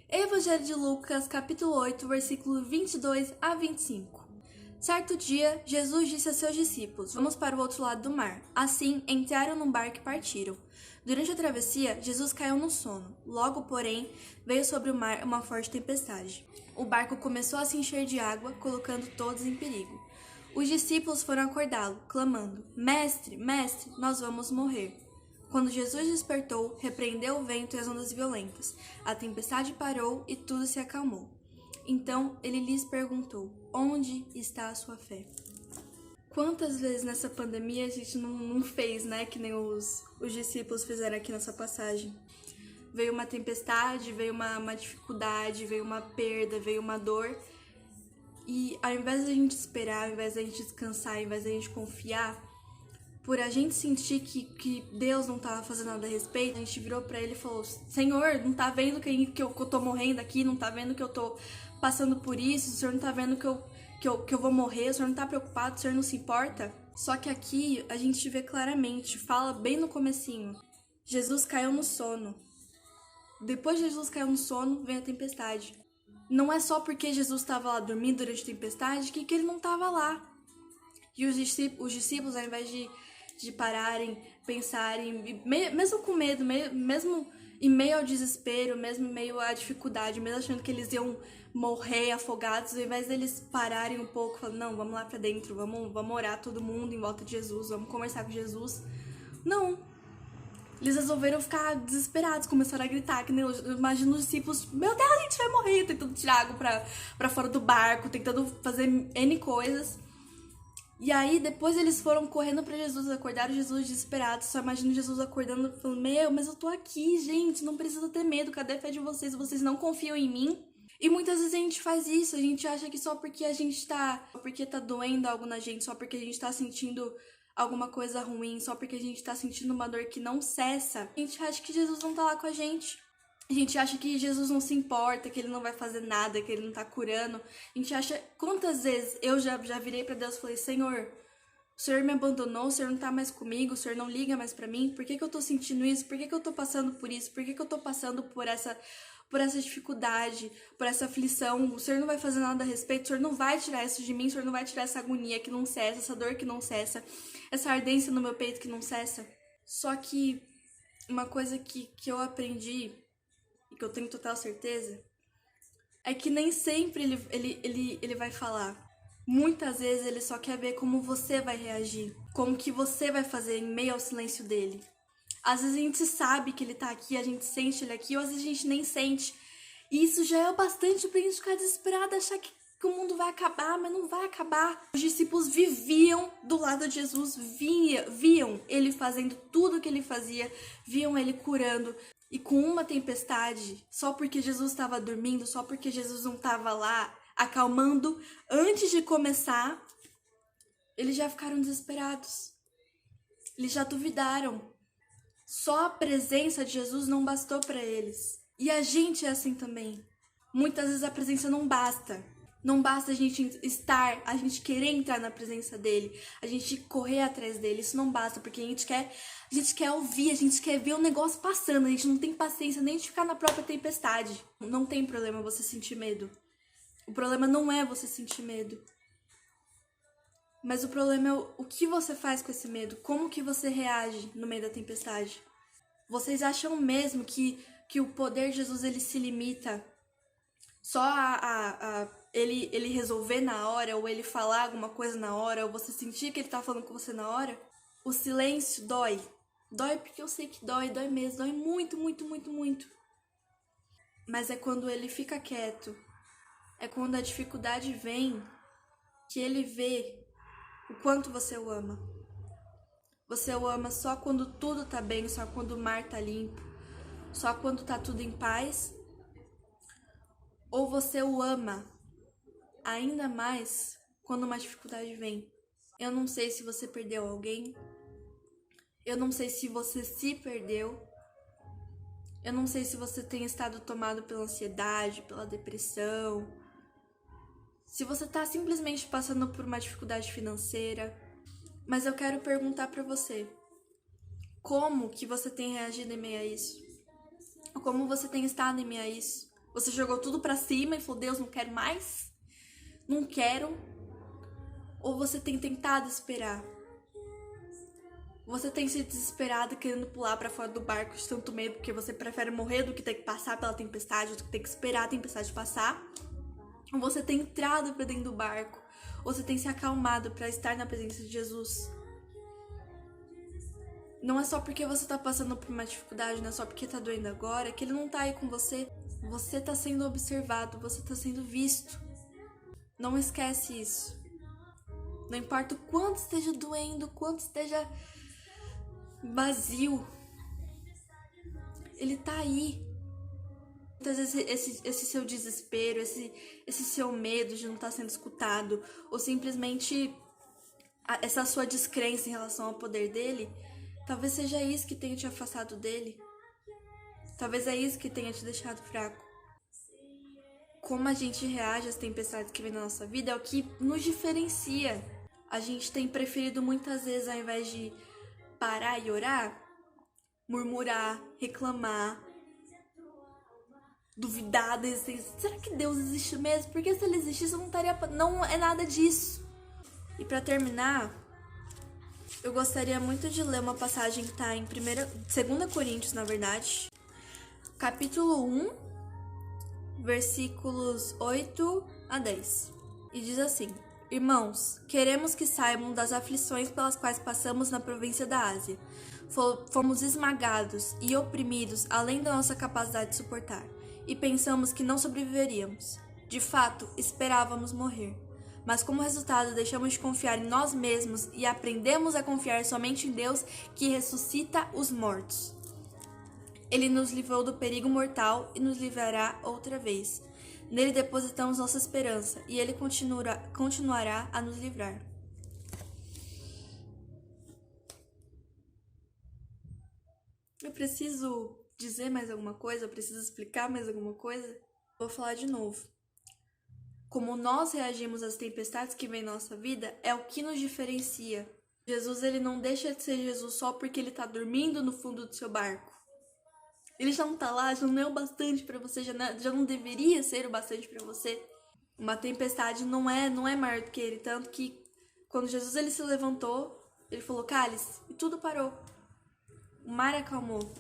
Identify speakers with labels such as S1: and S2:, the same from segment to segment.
S1: Evangelho de Lucas, capítulo 8, versículo 22 a 25. Certo dia, Jesus disse a seus discípulos: "Vamos para o outro lado do mar." Assim, entraram num barco e partiram. Durante a travessia, Jesus caiu no sono. Logo, porém, veio sobre o mar uma forte tempestade. O barco começou a se encher de água, colocando todos em perigo. Os discípulos foram acordá-lo, clamando: "Mestre, mestre, nós vamos morrer." Quando Jesus despertou, repreendeu o vento e as ondas violentas. A tempestade parou e tudo se acalmou. Então ele lhes perguntou: "Onde está a sua fé?" Quantas vezes nessa pandemia a gente não fez, né? Que nem os discípulos fizeram aqui nessa passagem. Veio uma tempestade, veio uma dificuldade, veio uma perda, veio uma dor. E ao invés da gente esperar, ao invés da gente descansar, ao invés da gente confiar, por a gente sentir que Deus não tava fazendo nada a respeito, a gente virou pra ele e falou: "Senhor, não tá vendo que eu tô morrendo aqui? Não tá vendo que eu tô passando por isso? O Senhor não tá vendo que eu vou morrer? O Senhor não tá preocupado? O Senhor não se importa?" Só que aqui a gente vê claramente, fala bem no comecinho: Jesus caiu no sono. Depois de Jesus caiu no sono, vem a tempestade. Não é só porque Jesus estava lá dormindo durante a tempestade que ele não estava lá. E os discípulos, ao invés de pararem, pensarem, mesmo com medo, mesmo em meio ao desespero, mesmo em meio à dificuldade, mesmo achando que eles iam morrer afogados, ao invés deles pararem um pouco, falando: "Não, vamos lá pra dentro, vamos orar todo mundo em volta de Jesus, vamos conversar com Jesus." Não. Eles resolveram ficar desesperados, começaram a gritar, que nem eu imagino os discípulos: "Meu Deus, a gente vai morrer!" Tentando tirar água pra fora do barco, tentando fazer N coisas. E aí, depois eles foram correndo pra Jesus, acordaram Jesus desesperados. Só imagino Jesus acordando, falando: "Meu, mas eu tô aqui, gente, não precisa ter medo, cadê a fé de vocês? Vocês não confiam em mim?" E muitas vezes a gente faz isso, a gente acha que só porque porque tá doendo algo na gente, só porque a gente tá sentindo alguma coisa ruim, só porque a gente tá sentindo uma dor que não cessa, a gente acha que Jesus não tá lá com a gente. A gente acha que Jesus não se importa, que ele não vai fazer nada, que ele não tá curando. A gente acha... Quantas vezes eu já virei pra Deus e falei: "Senhor, o Senhor me abandonou, o Senhor não tá mais comigo, o Senhor não liga mais pra mim, por que eu tô sentindo isso? Por que eu tô passando por isso? Por que eu tô passando por essa dificuldade, por essa aflição? O Senhor não vai fazer nada a respeito, o Senhor não vai tirar isso de mim, o Senhor não vai tirar essa agonia que não cessa, essa dor que não cessa, essa ardência no meu peito que não cessa." Só que uma coisa que eu aprendi, e que eu tenho total certeza, é que nem sempre ele vai falar. Muitas vezes ele só quer ver como você vai reagir, como que você vai fazer em meio ao silêncio dele. Às vezes a gente sabe que ele tá aqui, a gente sente ele aqui, ou às vezes a gente nem sente. E isso já é o bastante pra gente ficar desesperado, achar que o mundo vai acabar, mas não vai acabar. Os discípulos viviam do lado de Jesus, viam ele fazendo tudo o que ele fazia, viam ele curando. E com uma tempestade, só porque Jesus estava dormindo, só porque Jesus não estava lá acalmando antes de começar, eles já ficaram desesperados. Eles já duvidaram. Só a presença de Jesus não bastou para eles. E a gente é assim também. Muitas vezes a presença não basta. Não basta a gente estar, a gente querer entrar na presença dele, a gente correr atrás dele. Isso não basta, porque a gente quer ouvir, a gente quer ver o negócio passando. A gente não tem paciência nem de ficar na própria tempestade. Não tem problema você sentir medo. O problema não é você sentir medo. Mas o problema é o que você faz com esse medo. Como que você reage no meio da tempestade. Vocês acham mesmo que o poder de Jesus ele se limita só a ele resolver na hora, ou ele falar alguma coisa na hora, ou você sentir que ele tá falando com você na hora? O silêncio dói. Dói porque eu sei que dói mesmo, dói muito, muito, muito, muito. Mas é quando ele fica quieto, é quando a dificuldade vem, que ele vê o quanto você o ama. Você o ama só quando tudo tá bem, só quando o mar tá limpo, só quando tá tudo em paz? Ou você o ama ainda mais quando uma dificuldade vem? Eu não sei se você perdeu alguém. Eu não sei se você se perdeu. Eu não sei se você tem estado tomado pela ansiedade, pela depressão. Se você tá simplesmente passando por uma dificuldade financeira. Mas eu quero perguntar pra você: como que você tem reagido em meio a isso? Como você tem estado em meio a isso? Você jogou tudo pra cima e falou, Deus, não quero mais? Não quero. Ou você tem tentado esperar? Você tem se desesperado querendo pular pra fora do barco de tanto medo porque você prefere morrer do que ter que passar pela tempestade, do que ter que esperar a tempestade passar? Ou você tem entrado pra dentro do barco? Ou você tem se acalmado pra estar na presença de Jesus? Não é só porque você tá passando por uma dificuldade, não é só porque tá doendo agora, que ele não tá aí com você. Você tá sendo observado, você tá sendo visto. Não esquece isso. Não importa o quanto esteja doendo, o quanto esteja vazio, ele tá aí. Muitas vezes esse seu desespero, esse seu medo de não estar sendo escutado, ou simplesmente essa sua descrença em relação ao poder dele, talvez seja isso que tenha te afastado dele. Talvez é isso que tenha te deixado fraco. Como a gente reage às tempestades que vem na nossa vida é o que nos diferencia. A gente tem preferido muitas vezes, ao invés de parar e orar, murmurar, reclamar, duvidar da existência. Será que Deus existe mesmo? Porque se ele existisse, eu não estaria... Não é nada disso. E pra terminar, eu gostaria muito de ler uma passagem que tá em 2 Coríntios, na verdade, capítulo 1, versículos 8 a 10. E diz assim: Irmãos, queremos que saibam das aflições pelas quais passamos na província da Ásia. Fomos esmagados e oprimidos além da nossa capacidade de suportar, e pensamos que não sobreviveríamos. De fato, esperávamos morrer. Mas como resultado, deixamos de confiar em nós mesmos e aprendemos a confiar somente em Deus, que ressuscita os mortos. Ele nos livrou do perigo mortal e nos livrará outra vez. Nele depositamos nossa esperança e ele continuará a nos livrar. Eu preciso dizer mais alguma coisa? Eu preciso explicar mais alguma coisa? Vou falar de novo. Como nós reagimos às tempestades que vêm na nossa vida é o que nos diferencia. Jesus, ele não deixa de ser Jesus só porque ele está dormindo no fundo do seu barco. Ele já não tá lá, já não é o bastante pra você, já não deveria ser o bastante pra você. Uma tempestade não é maior do que ele, tanto que quando Jesus ele se levantou, ele falou cálice, e tudo parou. O mar acalmou.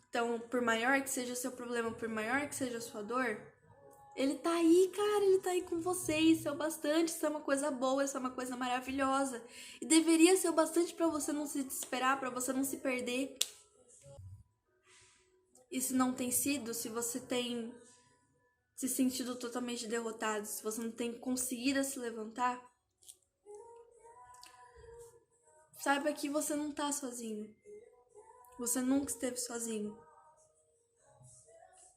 S1: Então, por maior que seja o seu problema, por maior que seja a sua dor, ele tá aí, cara, ele tá aí com você, isso é o bastante, isso é uma coisa boa, isso é uma coisa maravilhosa. E deveria ser o bastante pra você não se desesperar, pra você não se perder. E se não tem sido, se você tem se sentido totalmente derrotado, se você não tem conseguido se levantar, saiba que você não tá sozinho. Você nunca esteve sozinho.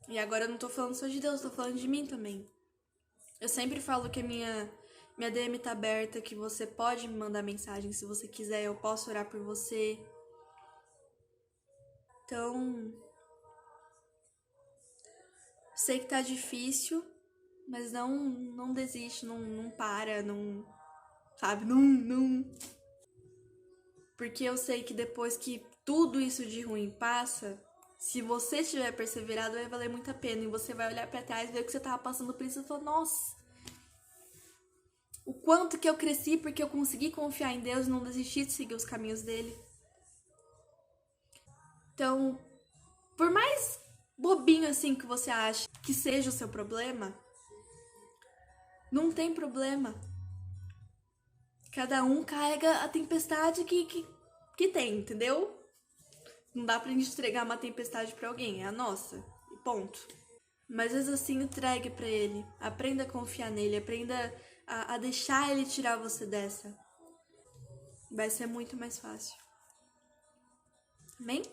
S1: E agora eu não tô falando só de Deus, tô falando de mim também. Eu sempre falo que a minha DM tá aberta, que você pode me mandar mensagem se você quiser, eu posso orar por você. Então, sei que tá difícil, mas não desiste, não para, não, sabe, não. Porque eu sei que depois que tudo isso de ruim passa, se você tiver perseverado, vai valer muito a pena. E você vai olhar pra trás e ver que você tava passando por isso e falar, nossa, o quanto que eu cresci porque eu consegui confiar em Deus e não desistir de seguir os caminhos dele. Então, por mais bobinho assim que você acha que seja o seu problema, não tem problema. Cada um carrega a tempestade que tem, entendeu? Não dá pra gente entregar uma tempestade pra alguém, é a nossa, e ponto. Mas às vezes assim, entregue pra ele, aprenda a confiar nele, aprenda a deixar ele tirar você dessa. Vai ser muito mais fácil. Amém?